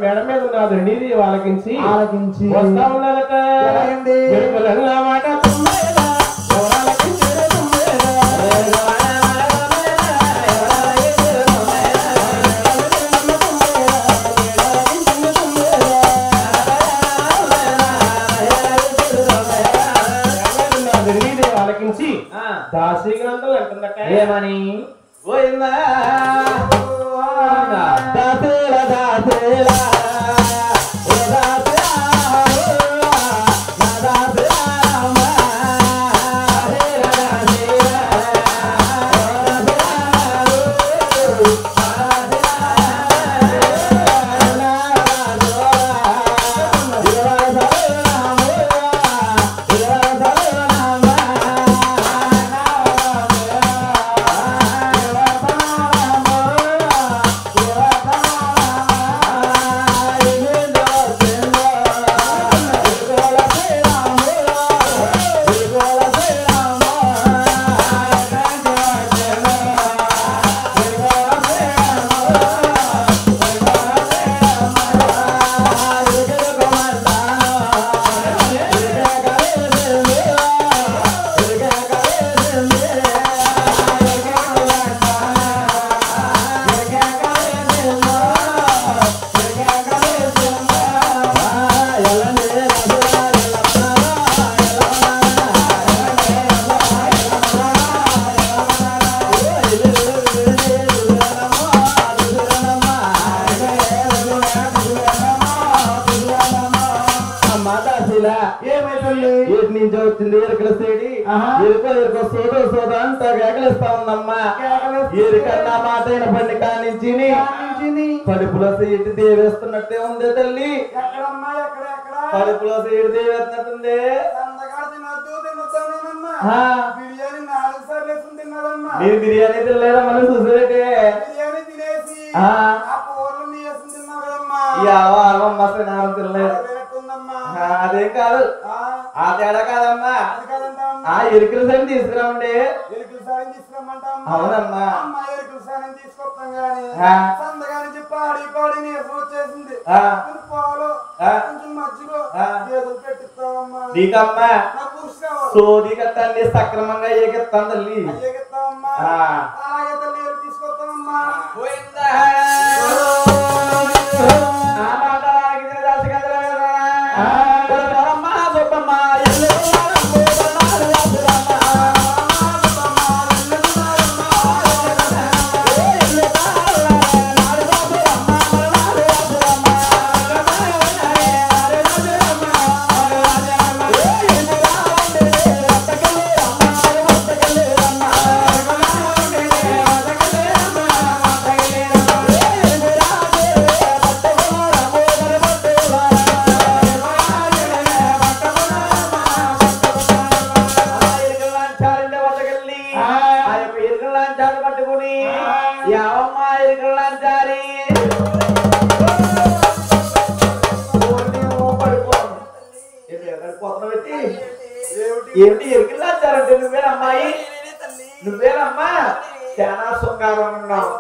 మేడ మీద ఉన్నది నీది ఆలకించి వస్తా ఉన్నారట మాట ఆలకించి దాసి గ్రంథాలు అంటుందట ఏమని పోయిందా దాసేలా దాసేలా కడుపులో సీటు దేవేస్తున్నట్టే ఉంది తల్లి కడుపులో సీటు దేవేస్తున్నట్టుంది మీరు బిర్యానీ తినలేదా మనం చూసేటే తినలేదు అదేం కాదు ఆ తేడా కాదమ్మా ఆ ఎరుకుల సైన్ తీసుకురామండి అవునమ్మా తీసుకొస్తాం గానీ సందగాని చెప్పి ఆడి పాడి నీసం వచ్చేసింది పాలు కొంచెం మజ్జిగో ఏదో పెట్టిస్తావమ్మా నీకమ్మా సోది కట్టండి సక్రమంగా ఏకెత్తాను తల్లి ఏకెత్తావమ్మా అలాగే తల్లి తీసుకొస్తామమ్మా ఏమిటి ఎరికిలాచారంటే నువ్వేనమ్మాయి నువ్వేనమ్మా చాలా శృంగారం ఉన్నావు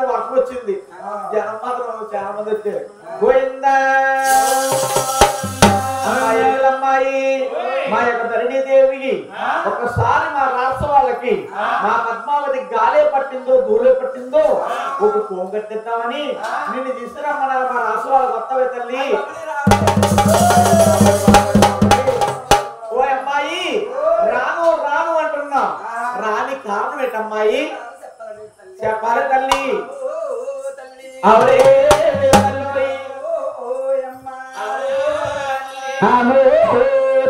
వర్క్ వచ్చింది జనం మాత్రం చాలా మంది వచ్చారు పోయిందా అమ్మాయి మా యొక్క ధరణీదేవికి ఒకసారి మా రాష్ట్ర వాళ్ళకి మా పద్మావతి గాలే పట్టిందో దూలే పట్టిందో ఒక పోంగట్టిద్దామని నిన్ను తీసుకురమ్మన్నారు మా రాష్ట్ర వాళ్ళ కొత్తవే తల్లి ఓ అమ్మాయి రాను రాను అంటున్నావు ఏటమ్మాయి చెప్పాలి తల్లి అవరే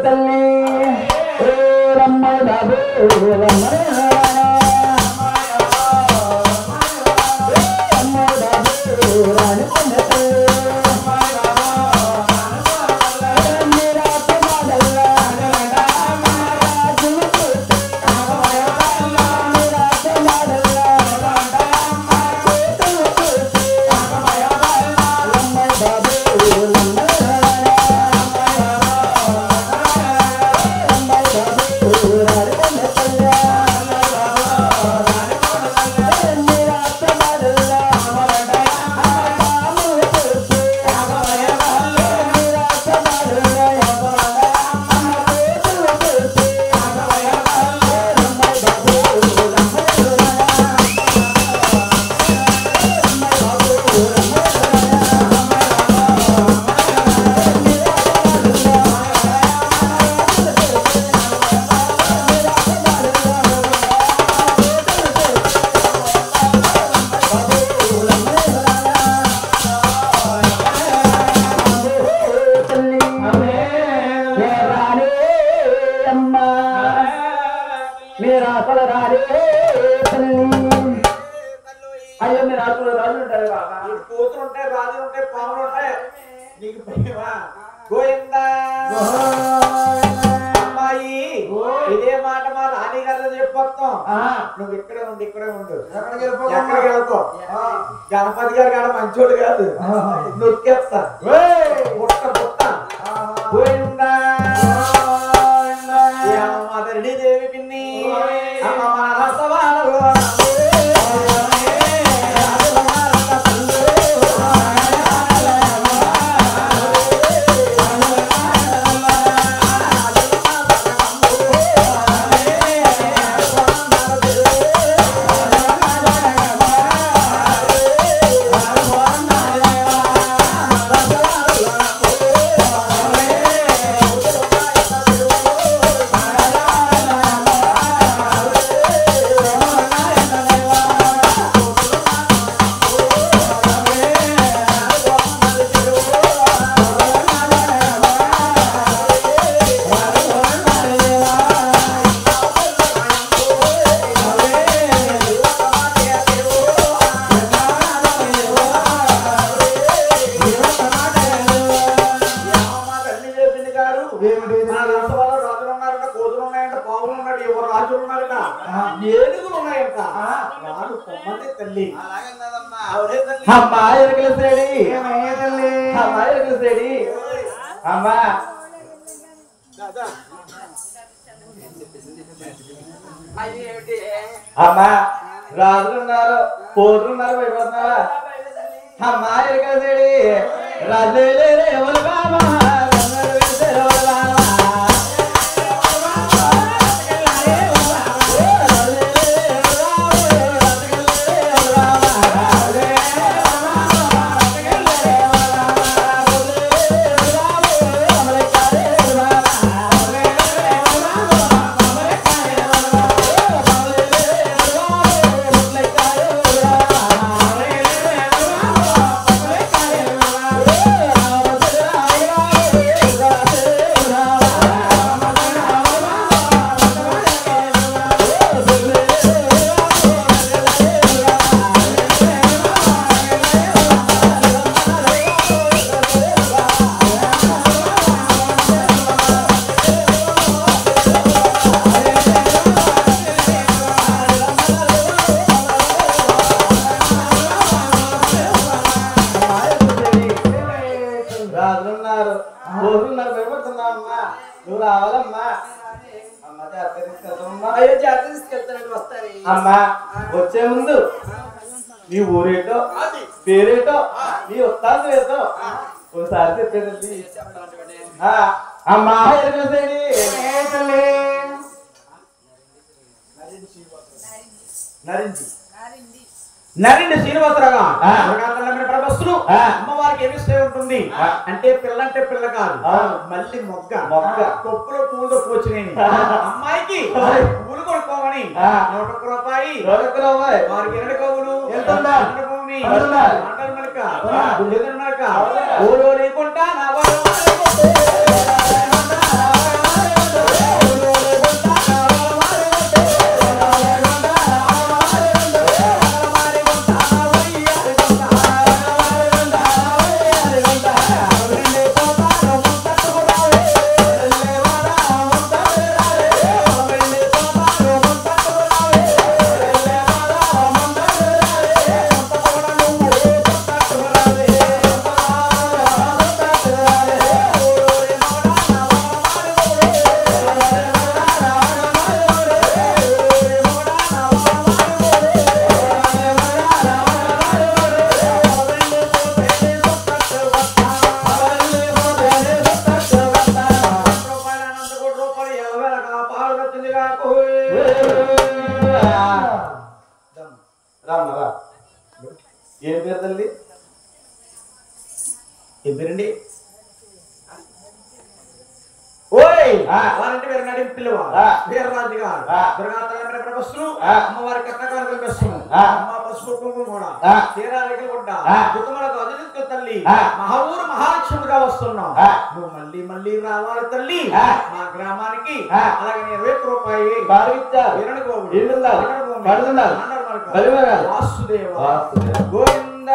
తల్లి రమ్మ బాబు రమ్మ ఇదే మాట మా రాణి గారు చెప్పొస్తాం నువ్వు ఇక్కడే ఉండు ఇక్కడే ఉండు ఎక్కడికి వెళ్తావు గణపతి గారు కాడ మంచోడు కాదు నొక్కేస్తా పుట్ట పుట్ట గోయిందా మదరిడి దేవి పిన్ని అమ్మ మన సవాలు అమ్మా అమ్మా రాజులున్నారు కోరున్నారు భయపడుతున్నారా అమ్మా ఎరగలేడి రాజులే ఎవరు బాబా అమ్మా వచ్చే ముందు నీ ఊరేటో పేరేటో నీ వస్తాను ఏదో ఒకసారి చెప్పేదండి అమ్మా నరిండి శ్రీనివాసరావు ప్రభస్సులు అమ్మవారికి ఏమి ఇస్తే ఉంటుంది అంటే పిల్ల కాదు మళ్ళీ మొగ్గ కొప్పులో పూలతో పోచినాయి అమ్మాయికి పూలు కొనుక్కోమని తీసుకొని 101 రూపాయి వారికి 2 కవులు భూమి అంటారు మలక గుళ్ళెదరు మలక ఓలో లేకుంటా నా ఏం పేరు తల్లి ఏం పేరండి ఓయ్ వారంటే పేరు నడి పిల్లవా వీరరాజు గారు దుర్గాతల వస్తువు అమ్మవారి కట్టకాలు వస్తువు అమ్మ పసుపు కుంకుమ కూడా చీరాలకి గుడ్డ కుటుంబాలకు అదిలించుకో తల్లి మహాఊరు మహాలక్ష్మిగా వస్తున్నాం నువ్వు మళ్ళీ మళ్ళీ రావాలి తల్లి మా గ్రామానికి అలాగే 20 రూపాయి వాసుదేవ గోవింద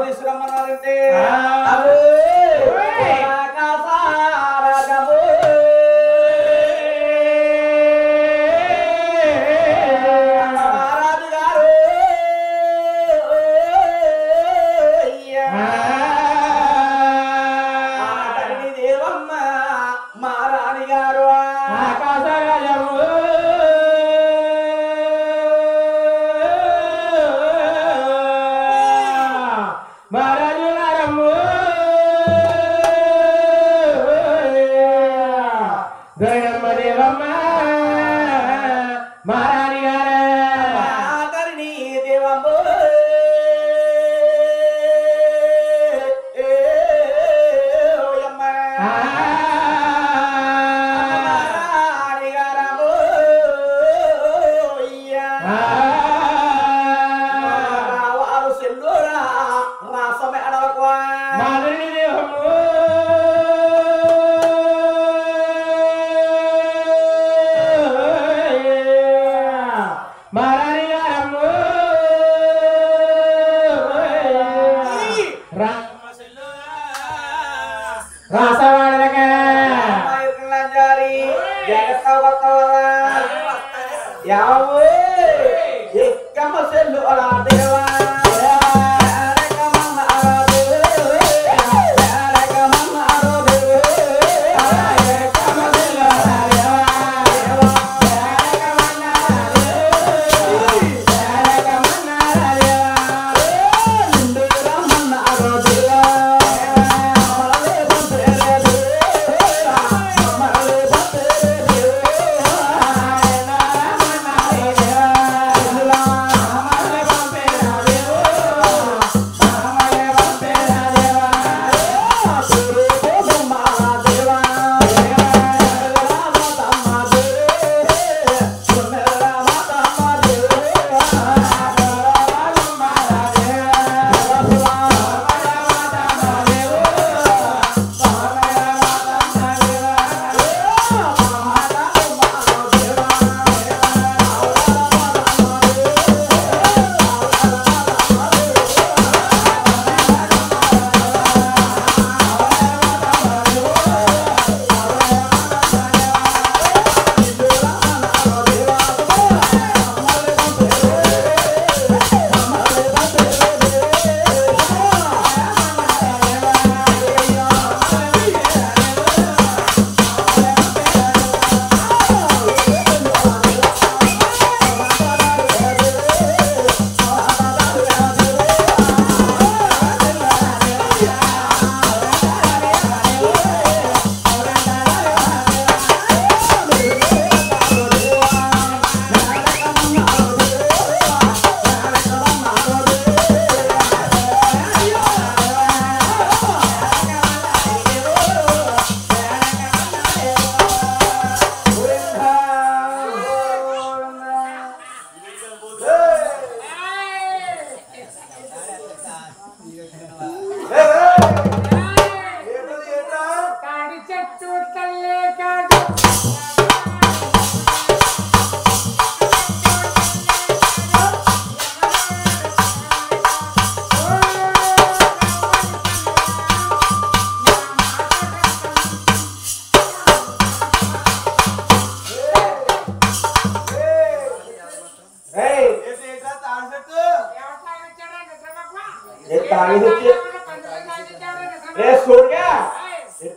తీసుకురమ్మన్నారంటే మహారాజు గారు దేవమ్మ మహారాణి గారు తాగేసి రే చూడగా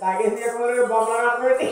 తాగేసి బొమ్మలు కట్టబెట్టి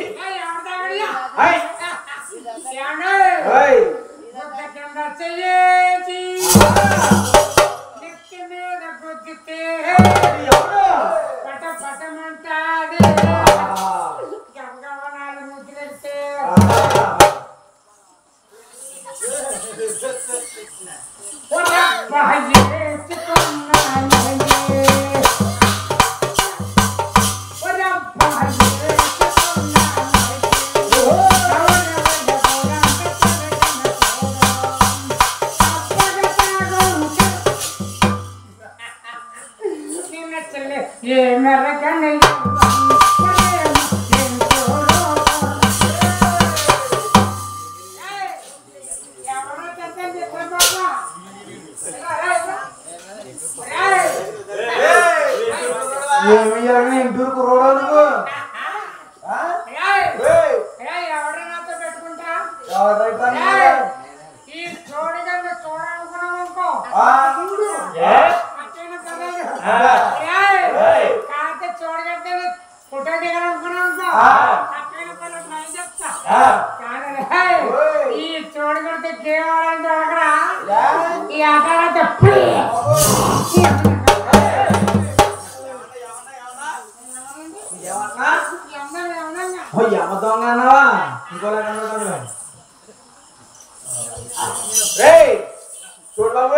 చూడు బాబు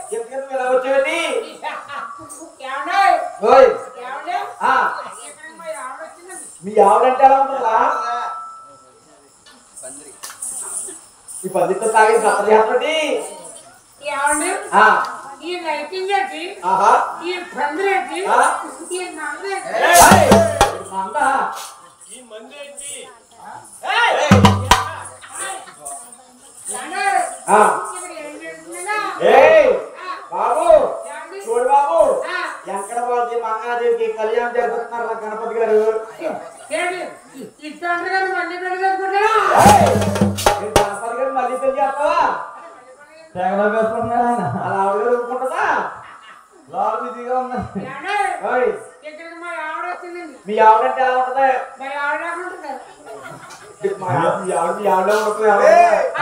ఎందుకంటే ఎలా వచ్చేది మీ ఆవిడంటే ఎలా ఉంటుందా ఈ పందితో తాగి కథ చెప్పండి ఈ లైటింగ్ ఏంటి ఈ పందిరి ఏంటి ఈ మంది ఈ మంది ఏంటి బాబు చూడు బాబు ఎక్కడ పోతే మంగాదేవికి కళ్యాణం జరుగుతున్నారు గణపతి గారు గణపతి గారు మళ్ళీ పెళ్లి చేసుకుంటారా గణపతి గారు మళ్ళీ పెళ్లి చేస్తావా తెగలో వేసుకుంటున్నాడు ఆయన అలా ఆవిడ ఊరుకుంటుందా లోపల బిజీగా ఉంది ఇక్కడికి మా ఆవిడ వచ్చిందండి మీ ఆవిడంటే ఎలా ఉంటది మా ఆవిడ ఉంటుంది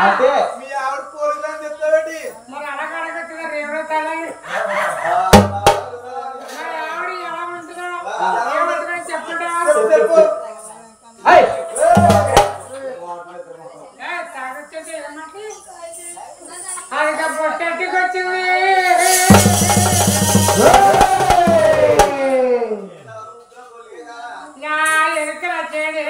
అంటే మీ ఆవిడ పోలికలని చెప్తావేంటి మరి అలాగ అడగచ్చుగా రేవడ తల్లి మా ఆవిడ ఎలా ఉంటుందో ఏమంటుందని చెప్పండి తాగొచ్చేది ఏమంటే అది పొట్టకి వచ్చింది నా ఎరుకల చెడి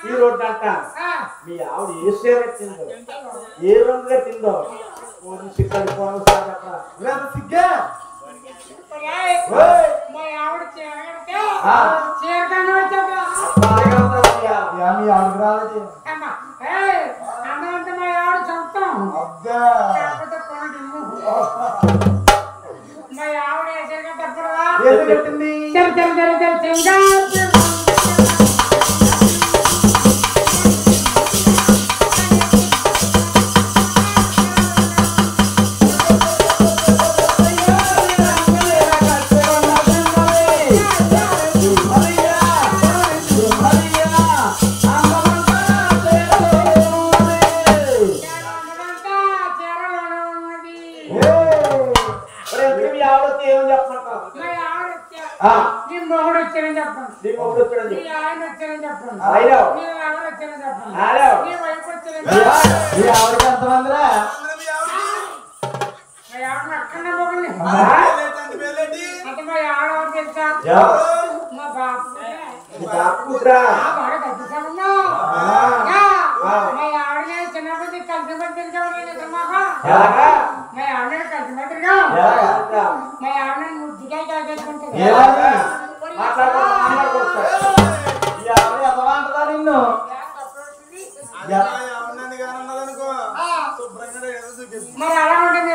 ఈ రోడ్డు అంట మీ ఆవిడ ఏ సేవ తిందో ఏ రంగుగా తిందో సిగ్గా మా ఆవిడ చీరకన్నా అన్నంత మా ఆవిడ సొంతం కాకపోతే కొనడిమ్ము మా ఆవిడ వేసేగా తప్పదా ఆడవారు తెలుసా మా బాపు కూతురా బాగా పెద్ద సంబంధం మా ఆవిడ చిన్నప్పటి కలిసి పట్టించుకోవాలి మా ఆవిడ కలిసి పట్టిగా మా ఆవిడ ముద్దుగా కాకేసుకుంటుంది నిన్ను మరి అలా ఉంటుంది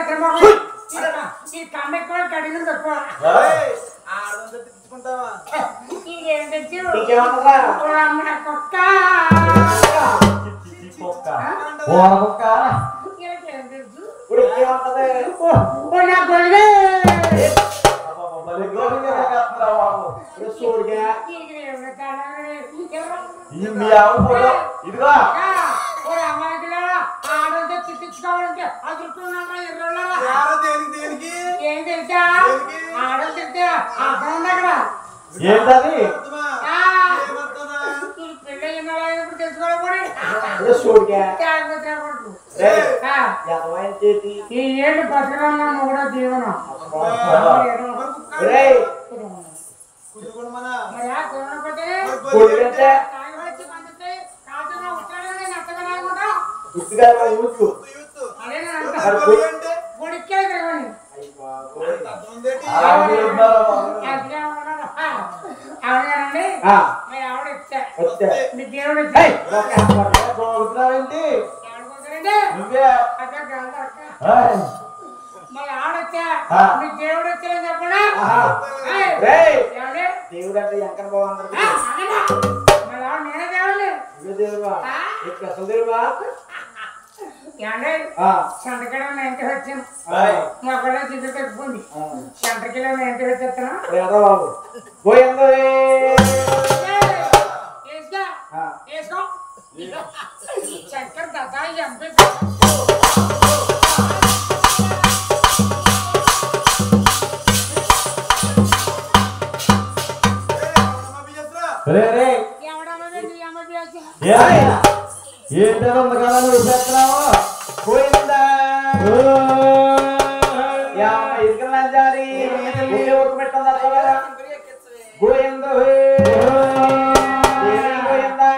ఈ కండ ఎక్కువ కడిగిన తక్కువ ఇంకేం తెచ్చు కుక్క ఇంకేం తెలుసు నా గొల్వే ఇదిగో ఆడతో చిట్టించుకోవాలంటే అదురుకున్నారా ఎర్రోళ్ళరా ఏం తెలుసా ఆడలు తింటే అర్థం ఉంది అక్కడ ఏంటది పెళ్ళి ఇప్పుడు తెలుసుకోవాలి ఈ ఏళ్ళు బతకన్నా కూడా జీవనం మరి ఆ కొనకపోతే దేవుడు వచ్చారని చెప్పడా దేవుడు అంటే ఎంకన బాగుంది నేనే దేవుడు అసలు దేవుడా సంతకడం ఎంత వచ్చాను మొక్కలో చిన్న తగ్గిపోయింది సంతకిలో ఎంత వచ్చేస్తాను బాబు పోయిందో వేసుకో చక్కర దత్తా ఎంపీ ఏంటో కదా నువ్వు చెప్తున్నావు పోయిందా ఇసుకలాంచారి ఒకే పెట్టండి అక్కడ పోయిందో పోయిందా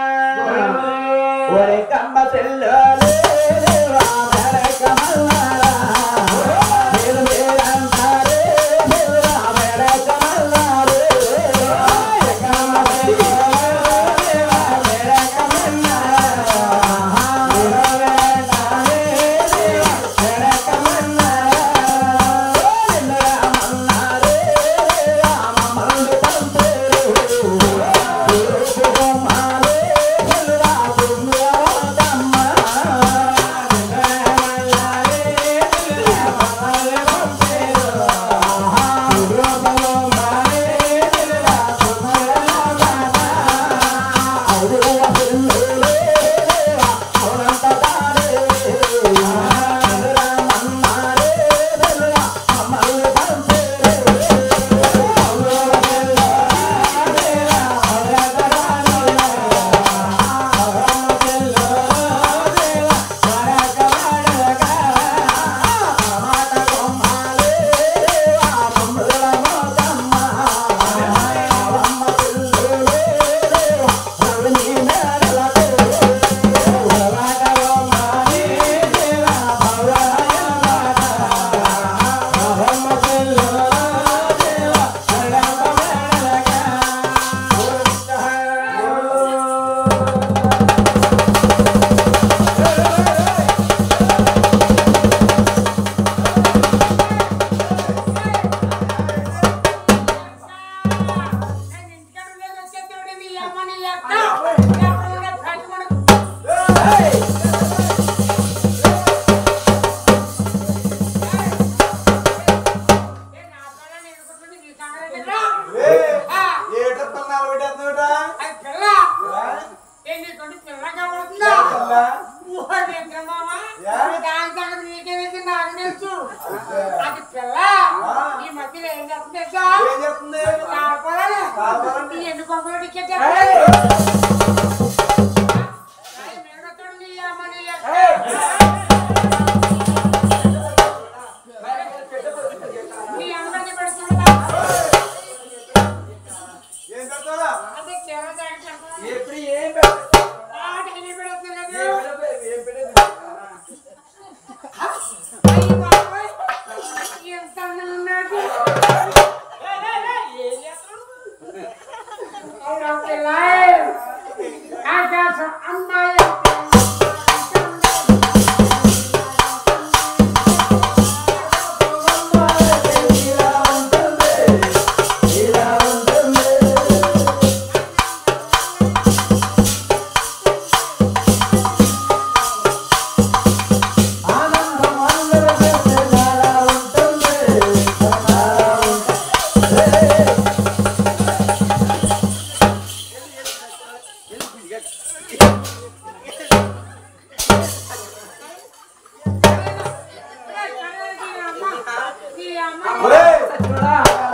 ఒరే కమ్మ చెల్లు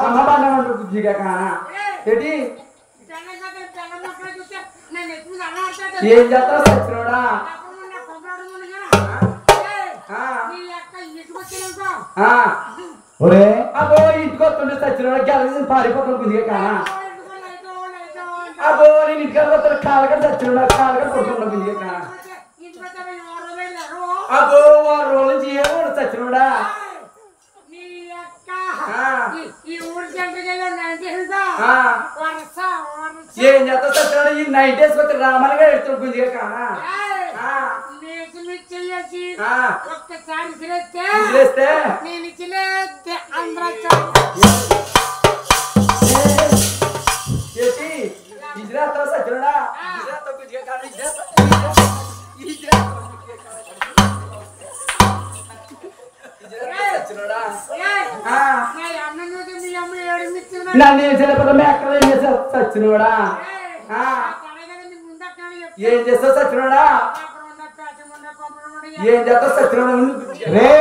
అమ్మ బాగా బుద్ధిగా కానా ఏంటి ఏం చేస్తావు సచ్చినోడా ఒరే అబ్బో ఇంటికి వస్తుండే సచ్చినోడా గెలిచి పారిపోతాను బుద్ధిగా కానా అబ్బో నేను ఇంటికి వస్తాను కాలగడ సచ్చినోడా కాలగడ కొడుతున్నా బుద్ధిగా కానా అబ్బో 2 రోజుల నుంచి ఏమో సచ్చినోడా ఏం చేస్తా సచ్చినోడా ఈ 9 days వచ్చి రామాలుగా ఎడుతున్నా బుద్ధిగా కానా ఒక్కసారి సిరేస్తే నేను ఇచ్చిలేస్తే అందరూ ఇజ్రాతో సచ్చినోడా ఇజ్రాతో బుద్ధిగా కానా నన్ను ఏం చేయలేకపోతే ఎక్కడ ఏం చేసావు సచ్చినోడా ఏం చేస్తావు సచ్చినోడా ఏం చేస్తావు సచ్చినోడా రే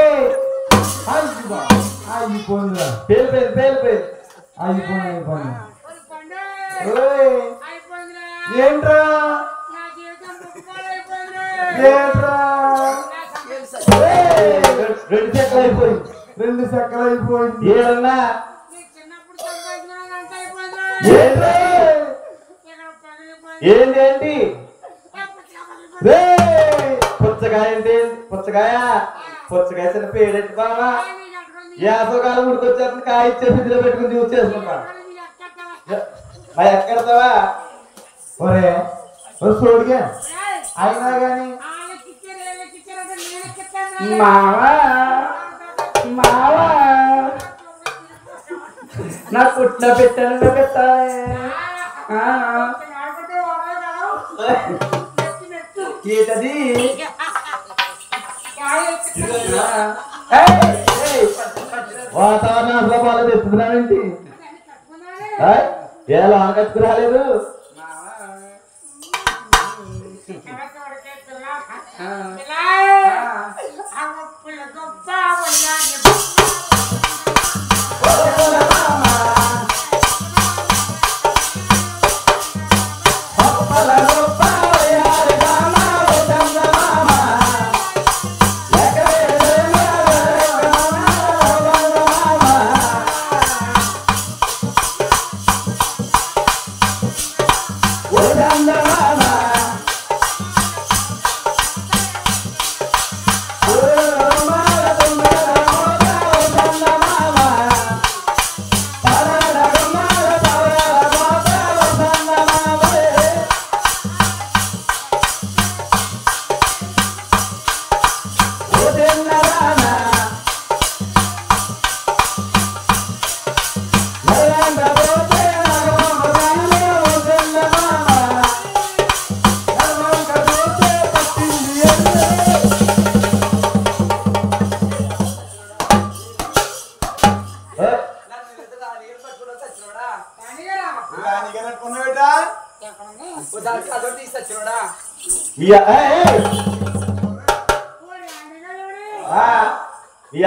అయిపోయిందిరా పేలు అయిపోయింది ఏంట్రా రెండు చెక్కలు అయిపోయింది ఏడన్నా ఏంటి పుచ్చకాయ ఏంటి పుచ్చకాయ చిన్న పేడెట్టి బాగా యాసకాలం ఉడికొచ్చేస్తుంది కాయ ఇచ్చే ఫ్రిడ్జ్లో పెట్టుకుని యూజ్ చేసుకుంటా మరి ఎక్కడతావా ఒరే చూడుగా అయినా గాని మావా నా పుట్టిన పెట్టాను పెట్టాలి ఏంటది వాతావరణం అసలు బాగా తెచ్చుకున్నావేంటి ఎలా కట్టుకు రాలేదు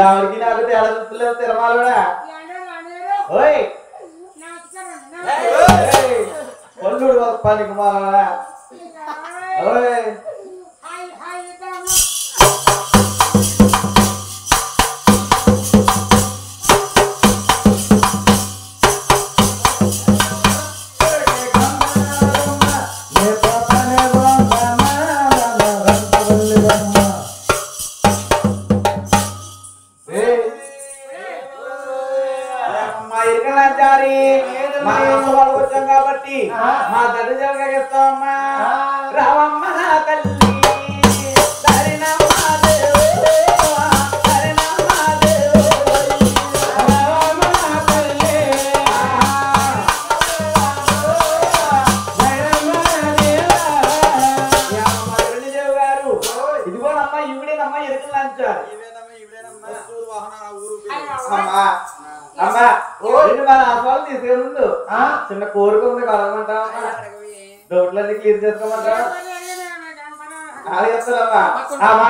ఆవిడికి నాకు తేడా చూస్తలేదు తిరమాలడా ఓయ్ కొల్లుడు పనికి మాలడా ఓయ్ కాబట్టి మా తల్లి జరగేస్తామమ్మా రావమ్మ నా తల్లి గారు ఇదిగోనమ్మా ఇవిడేనమ్మా ఎరుకలు లంచారు అమ్మా మన ఆస్వాలు తీసుకెళ్ళుండు చిన్న కోరిక ఉంది కలగమంటావా డౌట్లన్నీ క్లియర్ చేసుకోమంటావా చెప్తారమ్మా అమ్మా